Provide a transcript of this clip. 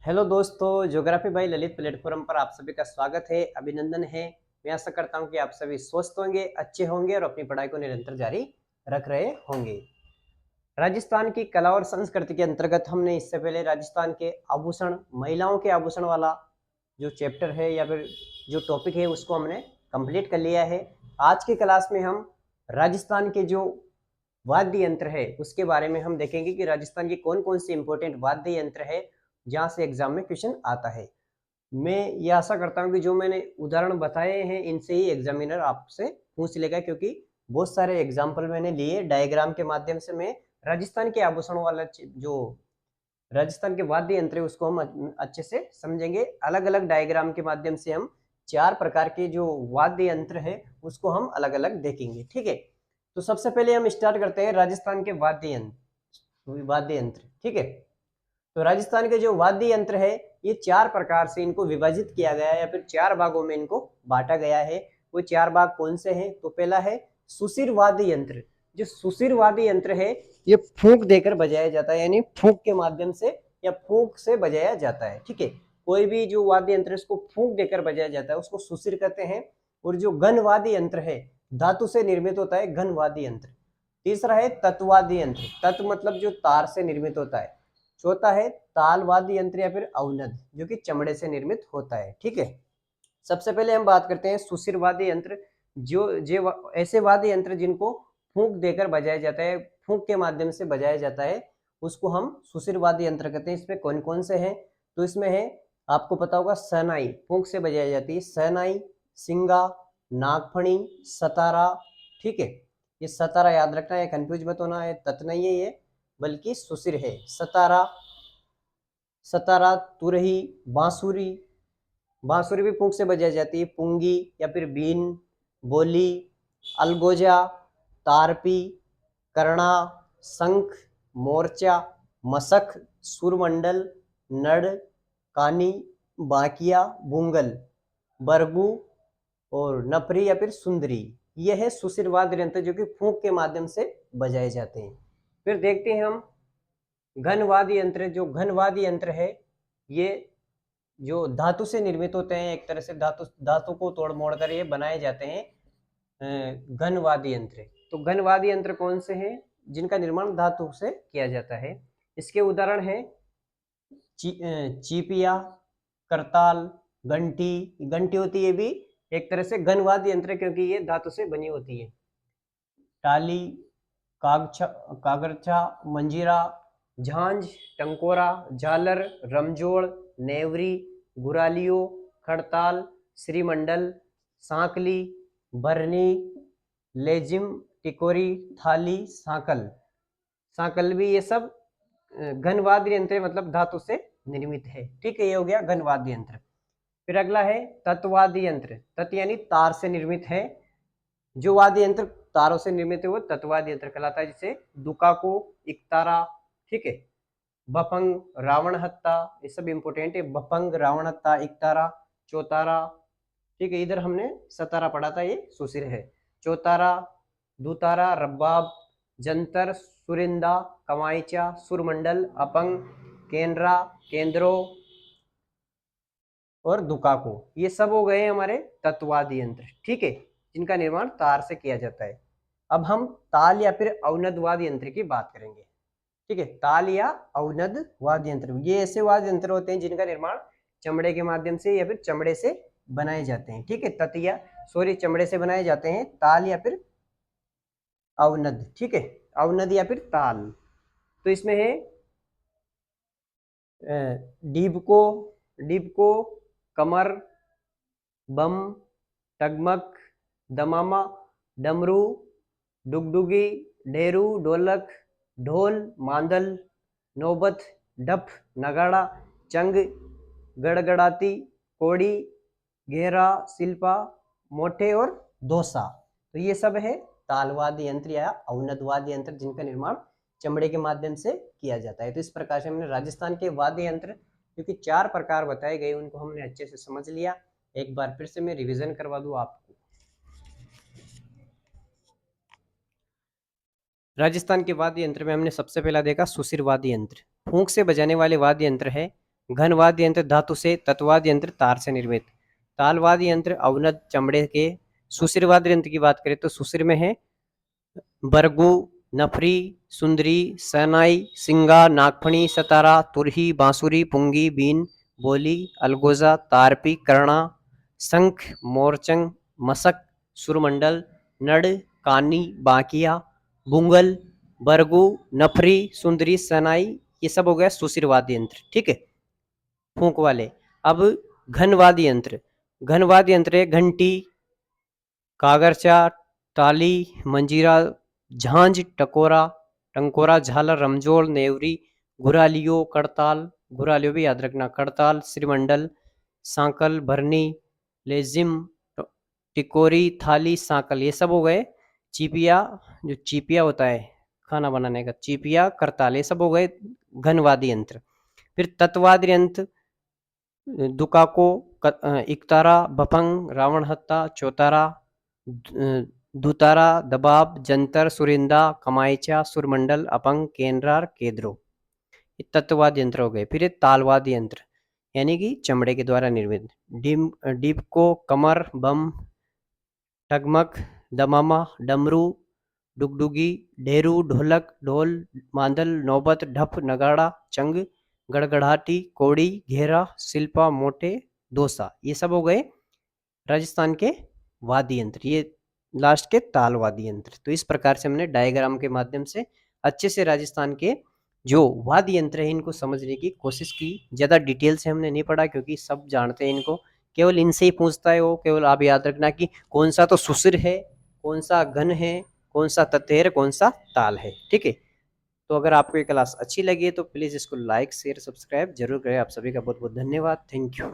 Hello दोस्तों, geography bye Lalit platform पर आप सभी का स्वागत है, अभिनंदन है। मैं आशा करता हूं कि आप सभी स्वस्थ होंगे, अच्छे होंगे और अपनी पढ़ाई को निरंतर जारी रख रहे होंगे। राजस्थान की कला और संस्कृति के अंतर्गत हमने इससे पहले राजस्थान के आभूषण, महिलाओं के आभूषण वाला जो चैप्टर है या फिर जो टॉपिक है उसको हमने कंप्लीट कर लिया है। आज की क्लास में हम राजस्थान के जो वाद्य यंत्र है उसके बारे में हम देखेंगे कि राजस्थान के कौन कौन से इंपॉर्टेंट वाद्य यंत्र है जहां से एग्जाम में क्वेश्चन आता है। मैं ये आशा करता हूं कि जो मैंने उदाहरण बताए हैं इनसे ही एग्जामिनर आपसे पूछ लेगा, क्योंकि बहुत सारे एग्जाम्पल मैंने लिए डायग्राम के माध्यम से। मैं राजस्थान के आभूषणों वाला जो राजस्थान के वाद्य यंत्र है उसको हम अच्छे से समझेंगे। अलग अलग डायग्राम के माध्यम से हम 4 प्रकार के जो वाद्य यंत्र है उसको हम अलग अलग देखेंगे, ठीक है। तो सबसे पहले हम स्टार्ट करते हैं राजस्थान के वाद्य यंत्र, ठीक है। तो राजस्थान के जो वाद्य यंत्र है ये 4 प्रकार से इनको विभाजित किया गया है या फिर 4 भागों में इनको बांटा गया है। वो 4 भाग कौन से हैं? तो पहला है सुशिर वाद्य यंत्र। जो सुशिर वाद्य यंत्र है ये फूंक देकर बजाया जाता है, यानी फूंक के माध्यम से या फूंक से बजाया जाता है, ठीक है। कोई भी जो वाद्य यंत्र है उसको फूंक देकर बजाया जाता है उसको सुशिर कहते हैं। और जो घन वाद्य यंत्र है धातु से निर्मित होता है, घन वाद्य यंत्र। तीसरा है तत्वाद्य यंत्र, तत्व मतलब जो तार से निर्मित होता है। चौथा है ताल वाद्य यंत्र या फिर अवनद, जो कि चमड़े से निर्मित होता है, ठीक है। सबसे पहले हम बात करते हैं सुशिर वाद्य यंत्र। जो ऐसे वाद्य यंत्र जिनको फूंक देकर बजाया जाता है, फूंक के माध्यम से बजाया जाता है, उसको हम सुशिर वाद्य यंत्र कहते हैं। इसमें कौन कौन से हैं? तो इसमें है, आपको पता होगा, शहनाई फूंक से बजाई जाती है, शहनाई, सिंगा, नागफणी, सतारा, ठीक है। ये सतारा याद रखना है, कंफ्यूज मत होना है, तत नहीं है ये, बल्कि सुशिर है। सतारा, सतारा, तुरही, बांसुरी, बांसुरी भी फूंक से बजाई जाती है, पुंगी या फिर बीन, बोली, अलगोजा, तारपी, करना, शंख, मोर्चा, मसक, सुरमंडल, नड़, कानी, बाकिया, बुंगल, बरगू और नफरी या फिर सुंदरी। यह है सुशिर वाद्य यंत्र जो कि फूंक के माध्यम से बजाए जाते हैं। फिर देखते हैं हम घन वाद्य यंत्र। जो घन वाद्य यंत्र है ये जो धातु से निर्मित होते हैं, एक तरह से धातु धातु को तोड़ मोड़ कर ये बनाए जाते हैं घन वाद्य यंत्र। तो घन वाद्य यंत्र कौन से हैं जिनका निर्माण धातु से किया जाता है? इसके उदाहरण है चीपिया, करताल, घंटी। घंटी होती है भी एक तरह से घन वाद्य यंत्र, क्योंकि ये धातु से बनी होती है। टाली, कागरछा, मंजीरा, झांझ, टंकोरा, झालर, रमजोड़, नेवरी, गुरालियो, खड़ताल, श्रीमंडल, सांकली, बरनी, लेजिम, टिकोरी, थाली, सांकल। सांकल भी, ये सब घन वाद्य यंत्र मतलब धातु से निर्मित है, ठीक है। ये हो गया घन वाद्य यंत्र। फिर अगला है तत्वाद्य यंत्र। तत् यानी तार से निर्मित है। जो वाद्य यंत्र तारों से निर्मित है वो तत्वाद्य यंत्र कहलाता है, जैसे दुकाको, इकतारा, ठीक है। बफंग, रावण हत्ता, ये सब इंपोर्टेंट है। बफंग, रावण हत्ता, इकतारा, चौतारा, ठीक है। इधर हमने सतारा पढ़ा था, ये सुशिर है। चौतारा, दुतारा, रब्बाब, जंतर, सुरिंदा, कमाईचा, सुरमंडल, अपंग, केंद्रा, केंद्रो और दुकाको। ये सब हो गए हमारे तत्वाद्य यंत्र, ठीक है, जिनका निर्माण तार से किया जाता है। अब हम ताल या फिर अवनद वाद्य यंत्र की बात करेंगे, ठीक है। ताल या अवनद वाद्य यंत्र ये ऐसे वाद्य यंत्र होते हैं जिनका निर्माण चमड़े के माध्यम से या फिर चमड़े से बनाए जाते हैं, ठीक है। ततिया सॉरी चमड़े से बनाए जाते हैं, ताल या फिर अवनद, ठीक है। अवनद या फिर ताल। तो इसमें है डीबको, डिबको, कमर, बम, टगमग, दमामा, डमरू, डुगडुगी, ढेरू, ढोलक, ढोल, मांदल, नौबत, डफ, नगाड़ा, चंग, गड़गड़ाती, कोड़ी, घेरा, शिल्पा, मोटे और दोसा। तो ये सब है तालवाद्य यंत्र या अवनद यंत्र जिनका निर्माण चमड़े के माध्यम से किया जाता है। तो इस प्रकार से हमने राजस्थान के वाद्य यंत्र, क्योंकि 4 प्रकार बताए गए, उनको हमने अच्छे से समझ लिया। एक बार फिर से मैं रिवीजन करवा दूं आपको। राजस्थान के वाद्य यंत्र में हमने सबसे पहला देखा सुशिर वाद्य यंत्र, फूंक से बजाने वाले वाद्य यंत्र है। घन वाद्य यंत्र धातु से, तत्वाद्य यंत्र तार से निर्मित। तालवाद्य यंत्र अवनद चमड़े के। सुशिर वाद्य यंत्र की बात करें तो सुशिर में है बरगू, नफरी, सुंदरी, सनाई, सिंगा, नागफणी, सतारा, तुरही, बांसुरी, पुंगी, बीन, बोली, अलगोजा, तारपी, कर्णा, शंख, मोरचंग, मसक, सुरमंडल, नड़, कानी, बांकिया, बुंगल, बरगू, नफरी, सुंदरी, सनाई, ये सब हो गया सुशिर वाद्य यंत्र। ठीक है, फूंक वाले। अब घन वाद्य यंत्र, घन वाद्य यंत्र है घंटी, कागरचा, ताली, मंजीरा, झांझ, टंकोरा, झालर, रमजोल, नेवरी, घुरालियो, कड़ताल, घुरालियो भी याद रखना, कड़ताल, श्रीमंडल, सांकल, भरनी, लेजिम, टिकोरी, थाली, सांकल, ये सब हो गए चीपिया। जो चीपिया होता है खाना बनाने का, चीपिया, करताल, ये सब हो गए घनवाद्य यंत्र। फिर तत्वाद्य यंत्र दुकाको, इकतारा, बफंग, रावण हत्ता, चौतारा, दुतारा, दबाब, जंतर, सुरिंदा, कमाईचा, सुरमंडल, अपंग, केनरार, केद्रो, ये तत्ववाद यंत्र हो गए। फिर ये तालवाद यंत्र यानी कि चमड़े के द्वारा निर्मित, डिपको, कमर, बम, टगमग, दमामा, डमरू, डुगडुगी, ढेरू, ढोलक, ढोल, मांदल, नौबत, ढप, नगाड़ा, चंग, गड़गड़ाहटी, कोड़ी, घेरा, शिल्पा, मोटे, दोसा, ये सब हो गए राजस्थान के वाद्य यंत्र। ये लास्ट के ताल वाद्य यंत्र। तो इस प्रकार से हमने डायग्राम के माध्यम से अच्छे से राजस्थान के जो वाद्य यंत्र है इनको समझने की कोशिश की। ज़्यादा डिटेल से हमने नहीं पढ़ा क्योंकि सब जानते हैं इनको, केवल इनसे ही पूछता है वो। केवल आप याद रखना कि कौन सा तो सुशिर है, कौन सा घन है, कौन सा तत्व, कौन सा ताल है। ठीक है, तो अगर आपको ये क्लास अच्छी लगी है तो प्लीज़ इसको लाइक शेयर सब्सक्राइब जरूर करें। आप सभी का बहुत बहुत धन्यवाद। Thank you.